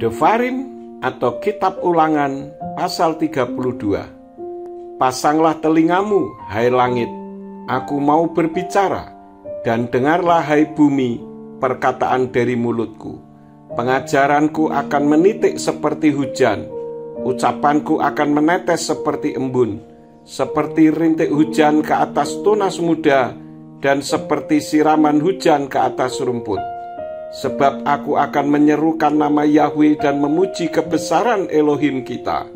Devarim atau Kitab Ulangan pasal 32. Pasanglah telingamu, hai langit, aku mau berbicara, dan dengarlah, hai bumi, perkataan dari mulutku. Pengajaranku akan menitik seperti hujan, ucapanku akan menetes seperti embun, seperti rintik hujan ke atas tunas muda, dan seperti siraman hujan ke atas rumput. Sebab aku akan menyerukan nama Yahweh dan memuji kebesaran Elohim kita.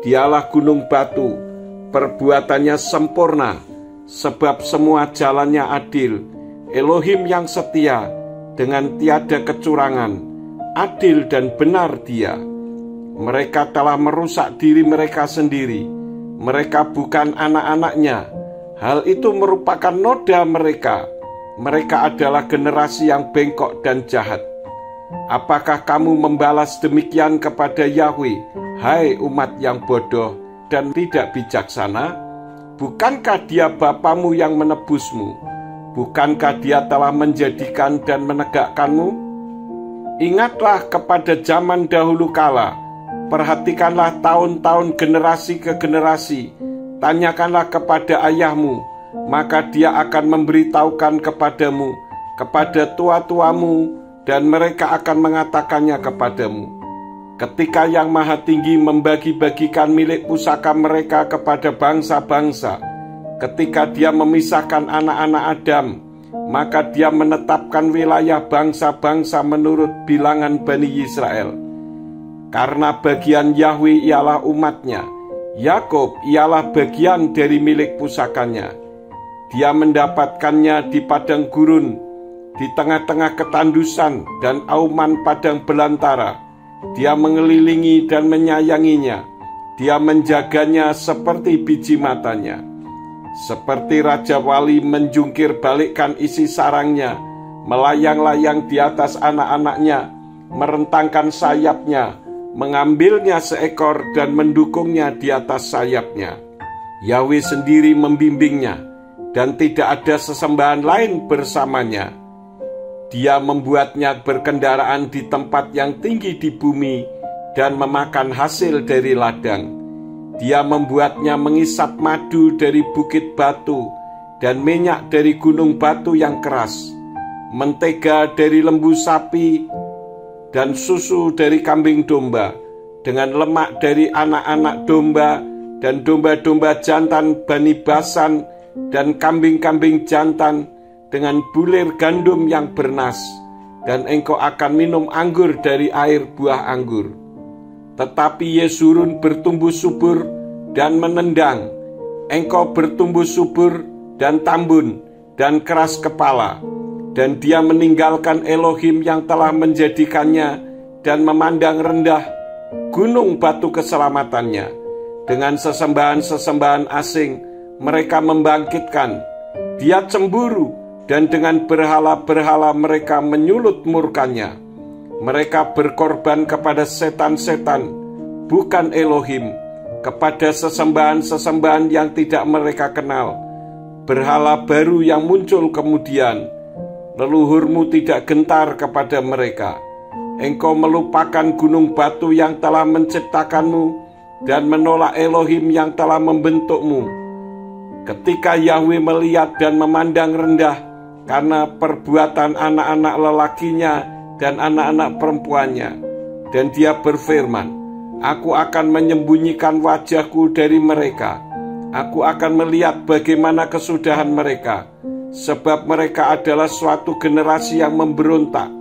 Dialah gunung batu, perbuatannya sempurna, sebab semua jalannya adil. Elohim yang setia, dengan tiada kecurangan, adil dan benar Dia. Mereka telah merusak diri mereka sendiri. Mereka bukan anak-anaknya. Hal itu merupakan noda mereka. Mereka adalah generasi yang bengkok dan jahat. Apakah kamu membalas demikian kepada Yahweh, hai umat yang bodoh dan tidak bijaksana? Bukankah Dia Bapamu yang menebusmu? Bukankah Dia telah menjadikan dan menegakkanmu? Ingatlah kepada zaman dahulu kala. Perhatikanlah tahun-tahun generasi ke generasi. Tanyakanlah kepada ayahmu, maka dia akan memberitahukan kepadamu, kepada tua-tuamu, dan mereka akan mengatakannya kepadamu. Ketika Yang Maha Tinggi membagi-bagikan milik pusaka mereka kepada bangsa-bangsa, ketika Dia memisahkan anak-anak Adam, maka Dia menetapkan wilayah bangsa-bangsa menurut bilangan Bani Israel. Karena bagian Yahweh ialah umatnya, Yakub ialah bagian dari milik pusakanya. Dia mendapatkannya di padang gurun, di tengah-tengah ketandusan dan auman padang belantara. Dia mengelilingi dan menyayanginya. Dia menjaganya seperti biji matanya. Seperti Raja Wali menjungkir balikkan isi sarangnya, melayang-layang di atas anak-anaknya, merentangkan sayapnya, mengambilnya seekor dan mendukungnya di atas sayapnya. Yahweh sendiri membimbingnya, dan tidak ada sesembahan lain bersamanya. Dia membuatnya berkendaraan di tempat yang tinggi di bumi dan memakan hasil dari ladang. Dia membuatnya mengisap madu dari bukit batu dan minyak dari gunung batu yang keras, mentega dari lembu sapi dan susu dari kambing domba, dengan lemak dari anak-anak domba dan domba-domba jantan Bani Basan dan kambing-kambing jantan, dengan bulir gandum yang bernas, dan engkau akan minum anggur dari air buah anggur. Tetapi Yesurun bertumbuh subur dan menendang, engkau bertumbuh subur dan tambun dan keras kepala. Dan dia meninggalkan Elohim yang telah menjadikannya dan memandang rendah gunung batu keselamatannya. Dengan sesembahan-sesembahan asing mereka membangkitkan. Dia cemburu dan dengan berhala-berhala mereka menyulut murkanya. Mereka berkorban kepada setan-setan, bukan Elohim, kepada sesembahan-sesembahan yang tidak mereka kenal, berhala baru yang muncul kemudian. Leluhurmu tidak gentar kepada mereka. Engkau melupakan gunung batu yang telah menciptakanmu dan menolak Elohim yang telah membentukmu. Ketika Yahweh melihat dan memandang rendah karena perbuatan anak-anak lelakinya dan anak-anak perempuannya, dan Dia berfirman, aku akan menyembunyikan wajahku dari mereka. Aku akan melihat bagaimana kesudahan mereka. Sebab mereka adalah suatu generasi yang memberontak,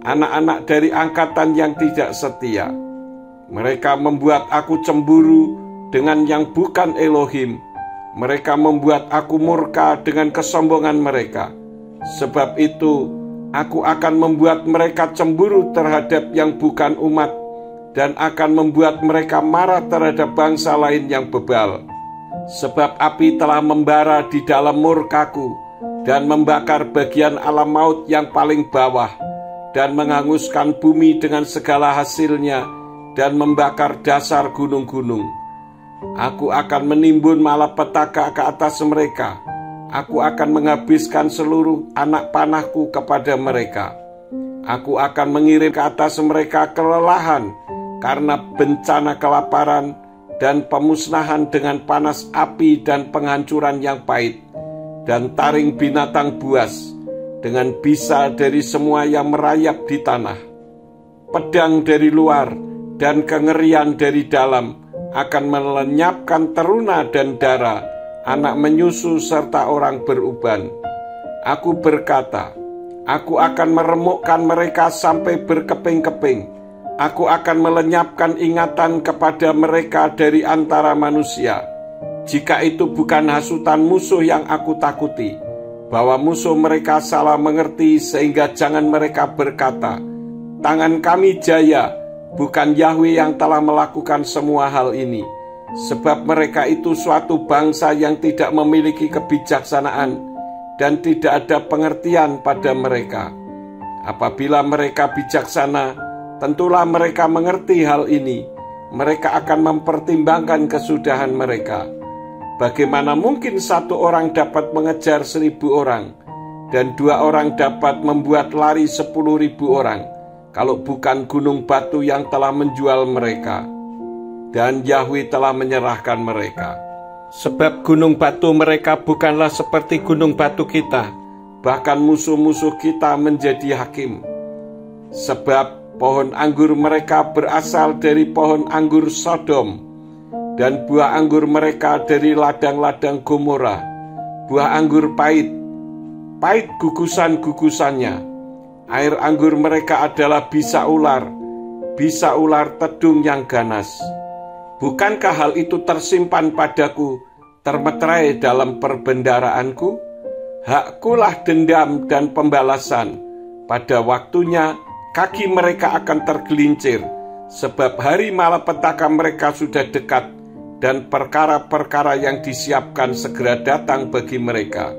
anak-anak dari angkatan yang tidak setia. Mereka membuat aku cemburu dengan yang bukan Elohim. Mereka membuat aku murka dengan kesombongan mereka. Sebab itu, aku akan membuat mereka cemburu terhadap yang bukan umat, dan akan membuat mereka marah terhadap bangsa lain yang bebal. Sebab api telah membara di dalam murkaku, dan membakar bagian alam maut yang paling bawah, dan menghanguskan bumi dengan segala hasilnya, dan membakar dasar gunung-gunung. Aku akan menimbun malapetaka ke atas mereka. Aku akan menghabiskan seluruh anak panahku kepada mereka. Aku akan mengirim ke atas mereka kelelahan karena bencana kelaparan dan pemusnahan dengan panas api dan penghancuran yang pahit, dan taring binatang buas dengan bisa dari semua yang merayap di tanah. Pedang dari luar dan kengerian dari dalam akan melenyapkan teruna dan dara, anak menyusu serta orang beruban. Aku berkata, aku akan meremukkan mereka sampai berkeping-keping. Aku akan melenyapkan ingatan kepada mereka dari antara manusia. Jika itu bukan hasutan musuh yang aku takuti, bahwa musuh mereka salah mengerti sehingga jangan mereka berkata, tangan kami jaya, bukan Yahweh yang telah melakukan semua hal ini. Sebab mereka itu suatu bangsa yang tidak memiliki kebijaksanaan dan tidak ada pengertian pada mereka. Apabila mereka bijaksana, tentulah mereka mengerti hal ini. Mereka akan mempertimbangkan kesudahan mereka. Bagaimana mungkin satu orang dapat mengejar 1.000 orang, dan 2 orang dapat membuat lari 10.000 orang, kalau bukan gunung batu yang telah menjual mereka, dan Yahweh telah menyerahkan mereka. Sebab gunung batu mereka bukanlah seperti gunung batu kita, bahkan musuh-musuh kita menjadi hakim. Sebab pohon anggur mereka berasal dari pohon anggur Sodom, dan buah anggur mereka dari ladang-ladang Gomora. Buah anggur pahit, pahit gugusan-gugusannya. Air anggur mereka adalah bisa ular tedung yang ganas. Bukankah hal itu tersimpan padaku, termeterai dalam perbendaraanku? Hakkulah dendam dan pembalasan. Pada waktunya kaki mereka akan tergelincir, sebab hari malapetaka mereka sudah dekat, dan perkara-perkara yang disiapkan segera datang bagi mereka.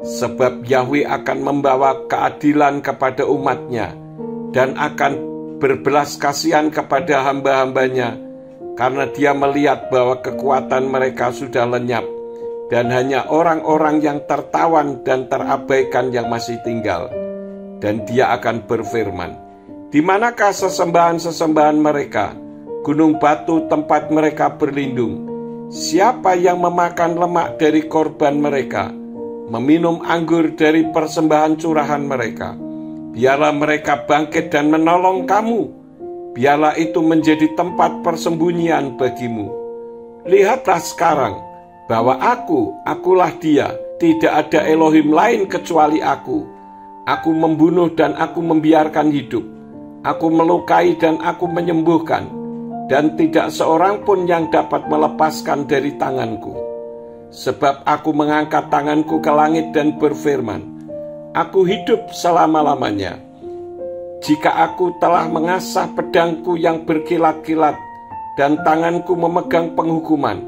Sebab Yahweh akan membawa keadilan kepada umatnya, dan akan berbelas kasihan kepada hamba-hambanya, karena dia melihat bahwa kekuatan mereka sudah lenyap, dan hanya orang-orang yang tertawan dan terabaikan yang masih tinggal. Dan dia akan berfirman, di manakah sesembahan-sesembahan mereka, gunung batu tempat mereka berlindung? Siapa yang memakan lemak dari korban mereka, meminum anggur dari persembahan curahan mereka? Biarlah mereka bangkit dan menolong kamu. Biarlah itu menjadi tempat persembunyian bagimu. Lihatlah sekarang bahwa akulah dia, tidak ada Elohim lain kecuali aku. Aku membunuh dan aku membiarkan hidup. Aku melukai dan aku menyembuhkan, dan tidak seorang pun yang dapat melepaskan dari tanganku. Sebab aku mengangkat tanganku ke langit dan berfirman, aku hidup selama-lamanya. Jika aku telah mengasah pedangku yang berkilat-kilat dan tanganku memegang penghukuman,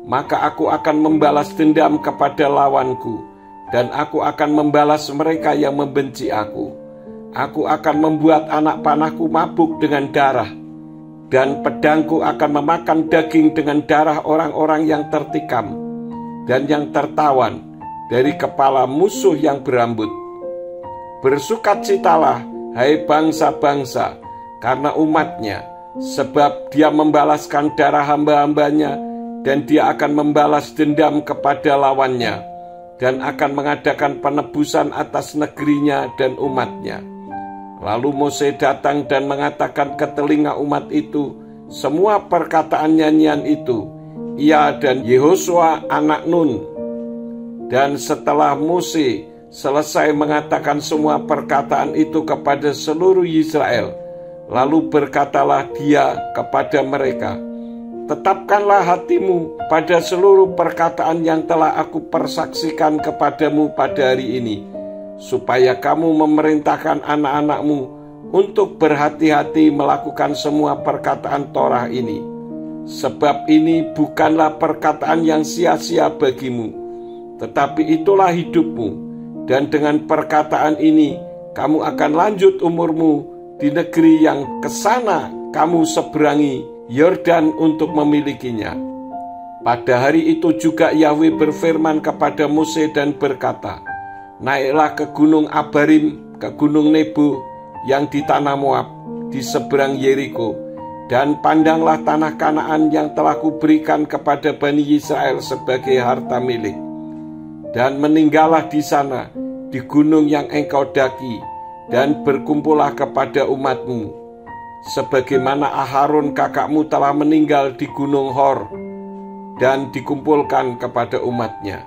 maka aku akan membalas dendam kepada lawanku, dan aku akan membalas mereka yang membenci aku. Aku akan membuat anak panahku mabuk dengan darah, dan pedangku akan memakan daging dengan darah orang-orang yang tertikam dan yang tertawan dari kepala musuh yang berambut. Bersukacitalah, hai bangsa-bangsa, karena umatnya, sebab dia membalaskan darah hamba-hambanya, dan dia akan membalas dendam kepada lawannya, dan akan mengadakan penebusan atas negerinya dan umatnya. Lalu Mose datang dan mengatakan ke telinga umat itu semua perkataan nyanyian itu, ia dan Yehosua anak Nun. Dan setelah Mose selesai mengatakan semua perkataan itu kepada seluruh Israel, lalu berkatalah dia kepada mereka, tetapkanlah hatimu pada seluruh perkataan yang telah aku persaksikan kepadamu pada hari ini, supaya kamu memerintahkan anak-anakmu untuk berhati-hati melakukan semua perkataan Torah ini. Sebab ini bukanlah perkataan yang sia-sia bagimu, tetapi itulah hidupmu, dan dengan perkataan ini kamu akan lanjut umurmu di negeri yang kesana kamu seberangi Yordan untuk memilikinya. Pada hari itu juga Yahweh berfirman kepada Mose dan berkata, naiklah ke gunung Abarim, ke gunung Nebo, yang di tanah Moab, di seberang Yeriko, dan pandanglah tanah Kanaan yang telah kuberikan kepada Bani Israel sebagai harta milik. Dan meninggallah di sana, di gunung yang engkau daki, dan berkumpullah kepada umatmu, sebagaimana Aharon kakakmu telah meninggal di gunung Hor, dan dikumpulkan kepada umatnya.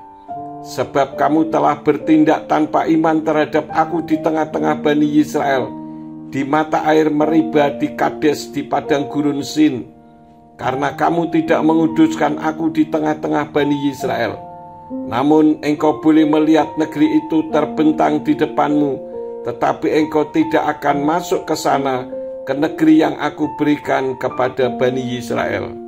Sebab kamu telah bertindak tanpa iman terhadap aku di tengah-tengah Bani Israel, di mata air Meriba di Kades di padang gurun Sin, karena kamu tidak menguduskan aku di tengah-tengah Bani Israel. Namun engkau boleh melihat negeri itu terbentang di depanmu, tetapi engkau tidak akan masuk ke sana, ke negeri yang aku berikan kepada Bani Israel.